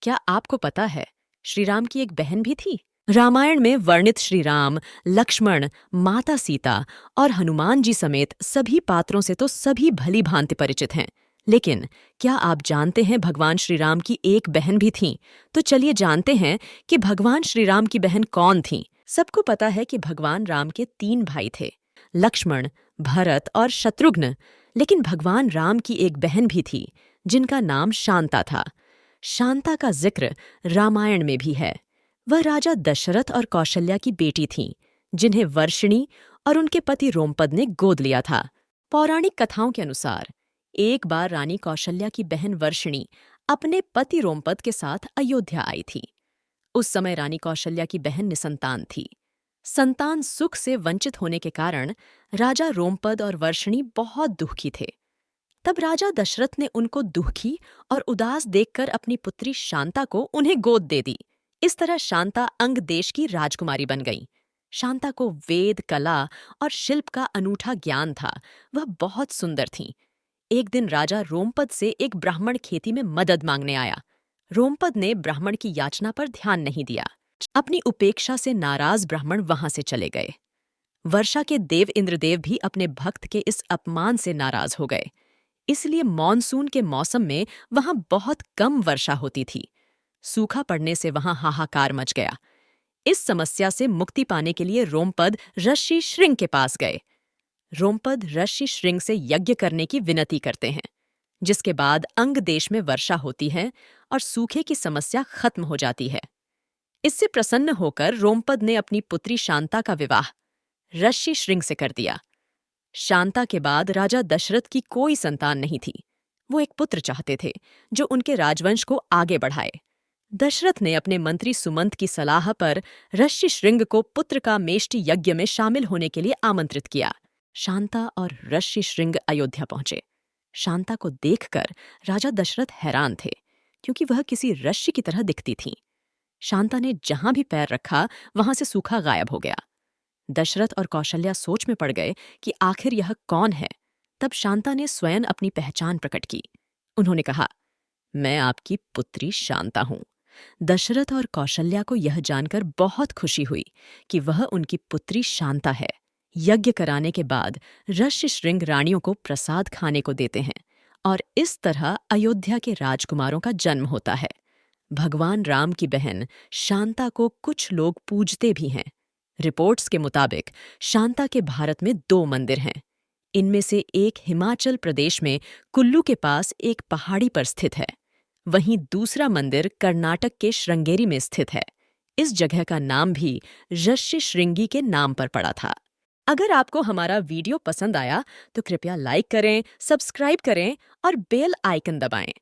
क्या आपको पता है श्री राम की एक बहन भी थी? रामायण में वर्णित श्री राम, लक्ष्मण, माता सीता और हनुमान जी समेत सभी पात्रों से तो सभी भली भांति परिचित हैं। लेकिन क्या आप जानते हैं भगवान श्री राम की एक बहन भी थी? तो चलिए जानते हैं कि भगवान श्री राम की बहन कौन थी। सबको पता है कि भगवान राम के 3 भाई थे, लक्ष्मण, भरत और शत्रुघ्न। लेकिन भगवान राम की एक बहन भी थी जिनका नाम शांता था। शांता का जिक्र रामायण में भी है। वह राजा दशरथ और कौशल्या की बेटी थीं, जिन्हें वर्षिणी और उनके पति रोमपद ने गोद लिया था। पौराणिक कथाओं के अनुसार एक बार रानी कौशल्या की बहन वर्षिणी अपने पति रोमपद के साथ अयोध्या आई थी। उस समय रानी कौशल्या की बहन निसंतान थी। संतान सुख से वंचित होने के कारण राजा रोमपद और वर्षिणी बहुत दुखी थे। तब राजा दशरथ ने उनको दुखी और उदास देखकर अपनी पुत्री शांता को उन्हें गोद दे दी। इस तरह शांता अंग देश की राजकुमारी बन गई। शांता को वेद, कला और शिल्प का अनूठा ज्ञान था। वह बहुत सुंदर थीं। एक दिन राजा रोमपद से एक ब्राह्मण खेती में मदद मांगने आया। रोमपद ने ब्राह्मण की याचना पर ध्यान नहीं दिया। अपनी उपेक्षा से नाराज ब्राह्मण वहां से चले गए। वर्षा के देव इंद्रदेव भी अपने भक्त के इस अपमान से नाराज हो गए। इसलिए मॉनसून के मौसम में वहां बहुत कम वर्षा होती थी। सूखा पड़ने से वहां हाहाकार मच गया। इस समस्या से मुक्ति पाने के लिए रोमपद ऋषि श्रृंग के पास गए। रोमपद ऋषि श्रृंग से यज्ञ करने की विनती करते हैं, जिसके बाद अंग देश में वर्षा होती है और सूखे की समस्या खत्म हो जाती है। इससे प्रसन्न होकर रोमपद ने अपनी पुत्री शांता का विवाह ऋषि श्रृंग से कर दिया। शांता के बाद राजा दशरथ की कोई संतान नहीं थी। वो एक पुत्र चाहते थे जो उनके राजवंश को आगे बढ़ाए। दशरथ ने अपने मंत्री सुमंत की सलाह पर ऋषि श्रृंग को पुत्र का मेष्टि यज्ञ में शामिल होने के लिए आमंत्रित किया। शांता और ऋषि श्रृंग अयोध्या पहुंचे। शांता को देखकर राजा दशरथ हैरान थे, क्योंकि वह किसी ऋषि की तरह दिखती थीं। शांता ने जहां भी पैर रखा वहां से सूखा गायब हो गया। दशरथ और कौशल्या सोच में पड़ गए कि आखिर यह कौन है। तब शांता ने स्वयं अपनी पहचान प्रकट की। उन्होंने कहा, मैं आपकी पुत्री शांता हूं। दशरथ और कौशल्या को यह जानकर बहुत खुशी हुई कि वह उनकी पुत्री शांता है। यज्ञ कराने के बाद ऋषि श्रृंग रानियों को प्रसाद खाने को देते हैं और इस तरह अयोध्या के राजकुमारों का जन्म होता है। भगवान राम की बहन शांता को कुछ लोग पूजते भी हैं। रिपोर्ट्स के मुताबिक शांता के भारत में 2 मंदिर हैं। इनमें से एक हिमाचल प्रदेश में कुल्लू के पास एक पहाड़ी पर स्थित है। वहीं दूसरा मंदिर कर्नाटक के श्रृंगेरी में स्थित है। इस जगह का नाम भी ऋषि श्रृंगी के नाम पर पड़ा था। अगर आपको हमारा वीडियो पसंद आया तो कृपया लाइक करें, सब्सक्राइब करें और बेल आइकन दबाएं।